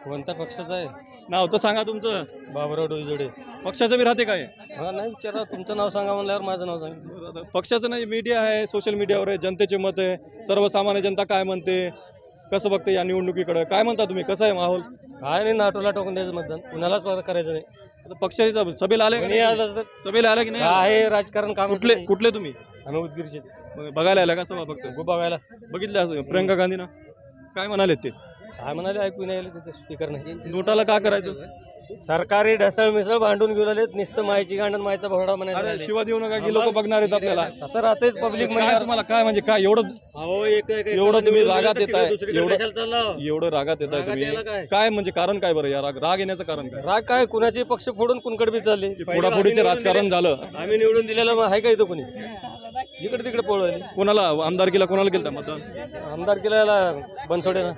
कोणत्या पक्षाचा आहे? नाव तर सांगा तुमचं. बाबुराव डोईजोडे. पक्षाचं बी राहते काय? हा नाही विचारा, तुमचं नाव सांगा म्हणल्यावर माझं नाव सांगा. पक्षाचं नाही, मीडिया आहे, सोशल मीडियावर आहे, जनतेचे मत आहे, सर्वसामान्य जनता काय म्हणते, कसं बघते या निवडणुकीकडे, काय म्हणता तुम्ही, कसं आहे माहोल? काय नाही, नाटोला टोकून द्यायचं मतदान, कुणालाच करायचं नाही. आता पक्षाच्या सभेला आले का कोणी नाही? आलं तर सभेला आले की नाही? आहे राजकारण काम कुठले तुम्ही आम्ही उदगीरचे बघायला आला का सभा? फक्त बघायला. बघितलं असं प्रियंका गांधीना काय म्हणाले ते? काय म्हणाले ऐकू नाही आले, तिथे स्पीकर नाही. नोटाला का करायचं? सरकारी ढसळ मिसळ भांडून घेऊन आलेत, नुसतं मायची गांडण मायचा भोडा म्हणायला अरे लागले. शिवा देऊ नका की लोक बघणार आहेत आपल्याला. तसं राहतेच पब्लिक काय तुम्हाला काय म्हणजे काय एवढं एवढं तुम्ही रागात येत आहे, एवढं रागात येत आहे तुम्ही, काय म्हणजे कारण काय बरं? या राग येण्याचं कारण काय? राग काय, कुणाचे पक्ष फोडून कुणकडे बी चालले. फोडाफोडीचे राजकारण झालं. आम्ही निवडून दिलेलं आहे का इथं कोणी? जिकडे तिकडे पळवले. कोणाला आमदारकीला कोणाला केलं मतदान? आमदार केला बनसोडे ना.